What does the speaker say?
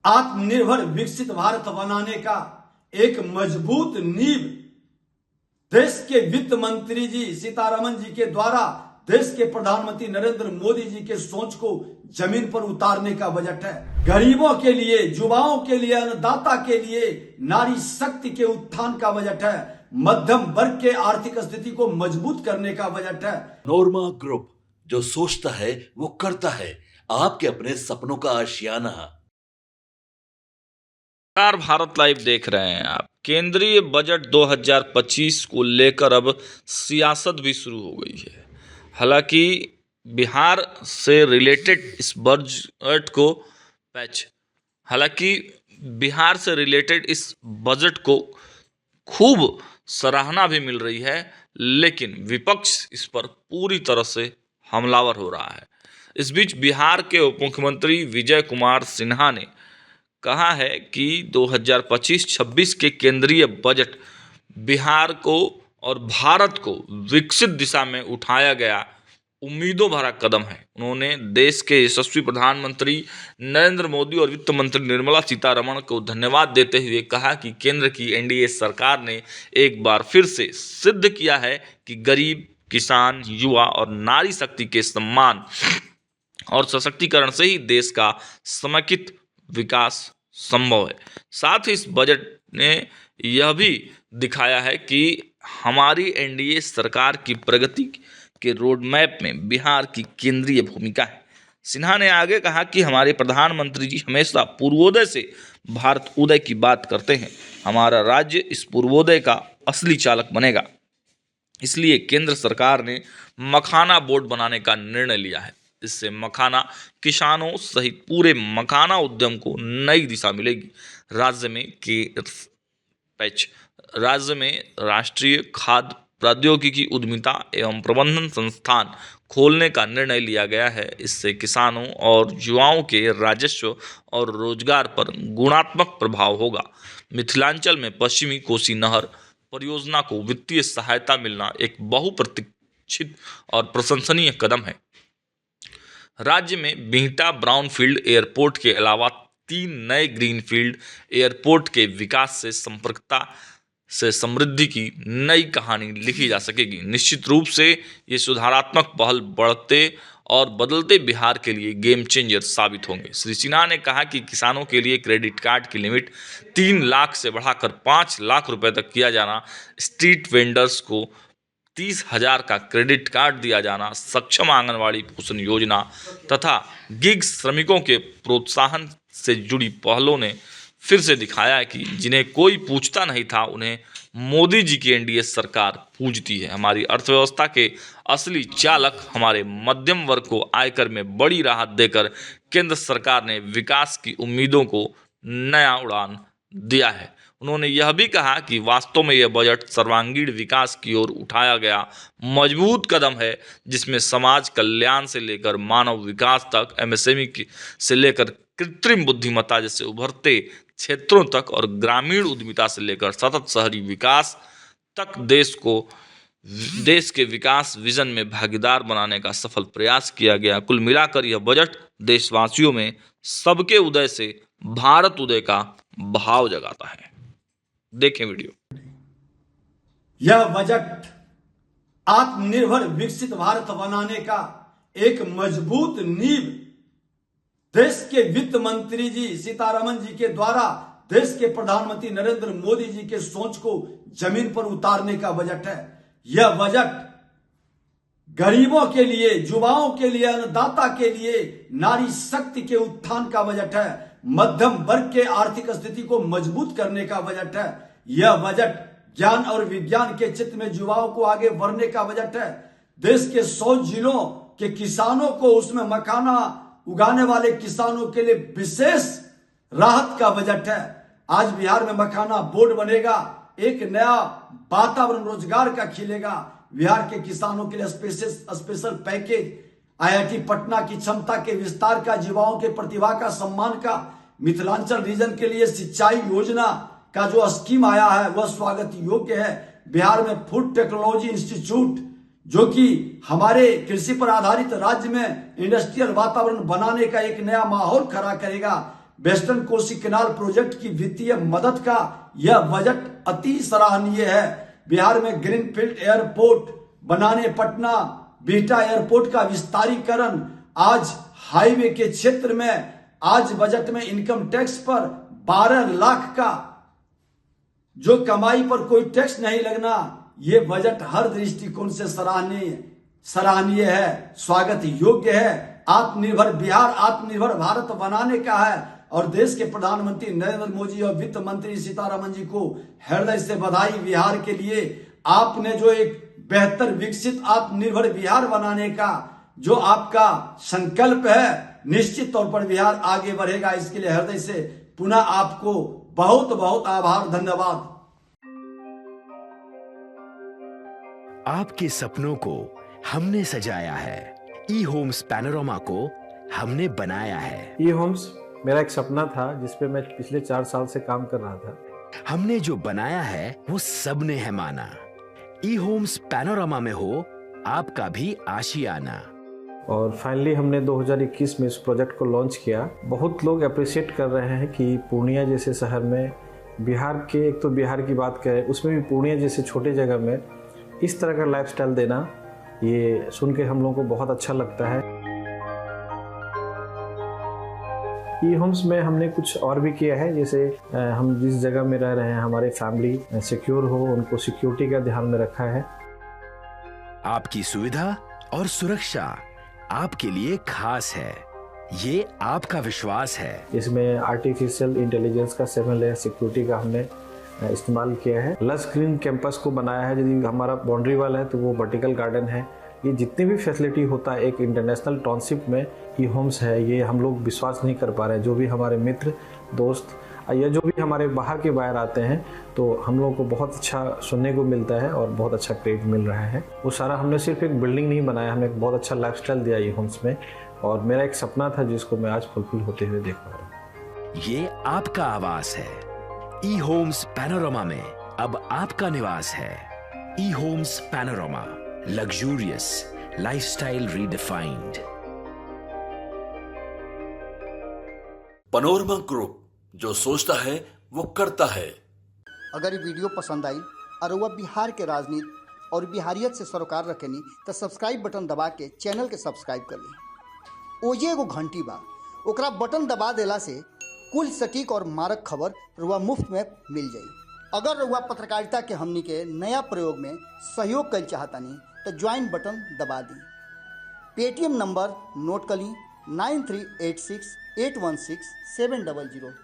आत्मनिर्भर विकसित भारत बनाने का एक मजबूत नींव देश के वित्त मंत्री जी सीतारमण जी के द्वारा देश के प्रधानमंत्री नरेंद्र मोदी जी के सोच को जमीन पर उतारने का बजट है। गरीबों के लिए, युवाओं के लिए, अन्नदाता के लिए, नारी शक्ति के उत्थान का बजट है। मध्यम वर्ग के आर्थिक स्थिति को मजबूत करने का बजट है। नोरमा ग्रुप, जो सोचता है वो करता है। आपके अपने सपनों का आशियाना। नमस्कार, भारत लाइव देख रहे हैं आप। केंद्रीय बजट 2025 को लेकर अब सियासत भी शुरू हो गई है। हालांकि बिहार से रिलेटेड इस बजट को खूब सराहना भी मिल रही है, लेकिन विपक्ष इस पर पूरी तरह से हमलावर हो रहा है। इस बीच बिहार के उप मुख्यमंत्री विजय कुमार सिन्हा ने कहा है कि 2025-26 के केंद्रीय बजट बिहार को और भारत को विकसित दिशा में उठाया गया उम्मीदों भरा कदम है। उन्होंने देश के यशस्वी प्रधानमंत्री नरेंद्र मोदी और वित्त मंत्री निर्मला सीतारमण को धन्यवाद देते हुए कहा कि केंद्र की एनडीए सरकार ने एक बार फिर से सिद्ध किया है कि गरीब, किसान, युवा और नारी शक्ति के सम्मान और सशक्तिकरण से ही देश का समेकित विकास संभव है। साथ ही इस बजट ने यह भी दिखाया है कि हमारी एनडीए सरकार की प्रगति के रोड मैप में बिहार की केंद्रीय भूमिका है। सिन्हा ने आगे कहा कि हमारे प्रधानमंत्री जी हमेशा पूर्वोदय से भारत उदय की बात करते हैं। हमारा राज्य इस पूर्वोदय का असली चालक बनेगा। इसलिए केंद्र सरकार ने मखाना बोर्ड बनाने का निर्णय लिया है। इससे मखाना किसानों सहित पूरे मखाना उद्यम को नई दिशा मिलेगी। राज्य में राष्ट्रीय खाद्य प्रौद्योगिकी उद्यमिता एवं प्रबंधन संस्थान खोलने का निर्णय लिया गया है। इससे किसानों और युवाओं के राजस्व और रोजगार पर गुणात्मक प्रभाव होगा। मिथिलांचल में पश्चिमी कोसी नहर परियोजना को वित्तीय सहायता मिलना एक बहुप्रतीक्षित और प्रशंसनीय कदम है। राज्य में बिहटा ब्राउनफील्ड एयरपोर्ट के अलावा 3 नए ग्रीनफील्ड एयरपोर्ट के विकास से संपर्कता से समृद्धि की नई कहानी लिखी जा सकेगी। निश्चित रूप से ये सुधारात्मक पहल बढ़ते और बदलते बिहार के लिए गेम चेंजर साबित होंगे। श्री सिन्हा ने कहा कि किसानों के लिए क्रेडिट कार्ड की लिमिट 3 लाख से बढ़ाकर 5 लाख रुपए तक किया जाना, स्ट्रीट वेंडर्स को 30,000 का क्रेडिट कार्ड दिया जाना, सक्षम आंगनवाड़ी पोषण योजना तथा गिग श्रमिकों के प्रोत्साहन से जुड़ी पहलों ने फिर से दिखाया है कि जिन्हें कोई पूछता नहीं था, उन्हें मोदी जी की एनडीए सरकार पूजती है। हमारी अर्थव्यवस्था के असली चालक हमारे मध्यम वर्ग को आयकर में बड़ी राहत देकर केंद्र सरकार ने विकास की उम्मीदों को नया उड़ान दिया है। उन्होंने यह भी कहा कि वास्तव में यह बजट सर्वांगीण विकास की ओर उठाया गया मजबूत कदम है, जिसमें समाज कल्याण से लेकर मानव विकास तक, एमएसएमई से लेकर कृत्रिम बुद्धिमत्ता जैसे उभरते क्षेत्रों तक और ग्रामीण उद्यमिता से लेकर सतत शहरी विकास तक देश के विकास विजन में भागीदार बनाने का सफल प्रयास किया गया। कुल मिलाकर यह बजट देशवासियों में सबके उदय से भारत उदय का भाव जगाता है। देखें वीडियो। यह बजट आत्मनिर्भर विकसित भारत बनाने का एक मजबूत नींव देश के वित्त मंत्री जी सीतारमण जी के द्वारा देश के प्रधानमंत्री नरेंद्र मोदी जी के सोच को जमीन पर उतारने का बजट है। यह बजट गरीबों के लिए, युवाओं के लिए, अन्नदाता के लिए, नारी शक्ति के उत्थान का बजट है। मध्यम वर्ग के आर्थिक स्थिति को मजबूत करने का बजट है। यह बजट ज्ञान और विज्ञान के क्षेत्र में युवाओं को आगे बढ़ने का बजट है। देश के 100 जिलों के किसानों को, उसमें मखाना उगाने वाले किसानों के लिए विशेष राहत का बजट है। आज बिहार में मखाना बोर्ड बनेगा, एक नया वातावरण रोजगार का खिलेगा। बिहार के किसानों के लिए स्पेशल पैकेज, आईआईटी पटना की क्षमता के विस्तार का, युवाओं के प्रतिभा का सम्मान का, मिथिलांचल रीजन के लिए सिंचाई योजना का जो स्कीम आया है वह स्वागत योग्य है। बिहार में फूड टेक्नोलॉजी इंस्टीट्यूट जो कि हमारे कृषि पर आधारित राज्य में इंडस्ट्रियल वातावरण बनाने का एक नया माहौल खड़ा करेगा। वेस्टर्न कोसी कैनाल प्रोजेक्ट की वित्तीय मदद का यह बजट अति सराहनीय है। बिहार में ग्रीनफील्ड एयरपोर्ट बनाने, पटना बिहटा एयरपोर्ट का विस्तारीकरण, आज हाईवे के क्षेत्र में आज बजट में इनकम टैक्स पर 12 लाख का जो कमाई पर कोई टैक्स नहीं लगना, ये बजट हर दृष्टिकोण से सराहनीय है, स्वागत योग्य है। आत्मनिर्भर बिहार, आत्मनिर्भर भारत बनाने का है और देश के प्रधानमंत्री नरेंद्र मोदी और वित्त मंत्री सीतारमण जी को हृदय से बधाई। बिहार के लिए आपने जो एक बेहतर विकसित आत्मनिर्भर बिहार बनाने का जो आपका संकल्प है, निश्चित तौर पर बिहार आगे बढ़ेगा। इसके लिए हृदय से पुनः आपको बहुत बहुत आभार, धन्यवाद। आपके सपनों को हमने सजाया है, ई होम्स पैनोरमा को हमने बनाया है। ई होम्स मेरा एक सपना था जिस पे मैं पिछले 4 साल से काम कर रहा था। हमने जो बनाया है वो सबने है माना। ई होम्स पैनोरमा में हो आपका भी आशियाना। और फाइनली हमने 2021 में इस प्रोजेक्ट को लॉन्च किया। बहुत लोग अप्रिशिएट कर रहे हैं कि पूर्णिया जैसे शहर में, बिहार के, एक तो बिहार की बात करें उसमें भी पूर्णिया जैसे छोटे जगह में इस तरह का लाइफस्टाइल देना, ये सुन के हम लोगों को बहुत अच्छा लगता है। ई होम्स में हमने कुछ और भी किया है, जैसे हम जिस जगह में रह रहे हैं हमारे फैमिली सिक्योर हो, उनको सिक्योरिटी का ध्यान में रखा है। आपकी सुविधा और सुरक्षा आपके लिए खास है, ये आपका विश्वास है। इसमें आर्टिफिशियल इंटेलिजेंस का 7 लेयर सिक्योरिटी का हमने इस्तेमाल किया है। लस ग्रीन कैंपस को बनाया है। यदि हमारा बाउंड्री वाल है तो वो वर्टिकल गार्डन है। ये जितनी भी फैसिलिटी होता है एक इंटरनेशनल टाउनशिप में ई होम्स है, ये हम लोग विश्वास नहीं कर पा रहे हैं। जो भी हमारे मित्र दोस्त या जो भी हमारे बाहर के बाहर आते हैं तो हम लोगों को बहुत अच्छा सुनने को मिलता है और बहुत अच्छा क्रेडिट मिल रहा है। वो सारा हमने सिर्फ एक बिल्डिंग नहीं बनाया, हमने एक बहुत अच्छा लाइफस्टाइल दिया ई होम्स में, और मेरा एक सपना था जिसको मैं आज फुलफिल होते हुए देख पा रहा हूँ। ये आपका आवास है। ई होम्स पैनोरमा में अब आपका निवास है। E homes Panorama, luxurious lifestyle redefined. Panorama group, जो सोचता है वो करता है। अगर ये वीडियो पसंद आई और वह बिहार के राजनीति और बिहारियत से सरोकार रखेनी तो सब्सक्राइब बटन दबा के चैनल के सब्सक्राइब कर ली। ओजे एगो घंटी बा, ओकरा बटन दबा देला से कुल सटीक और मारक खबर रुआ मुफ्त में मिल जाई। अगर रुआ पत्रकारिता के हमनी के नया प्रयोग में सहयोग कर चाहतानी तो ज्वाइन बटन दबा दी। पेटीएम नंबर नोट कर ली 9386 816 700।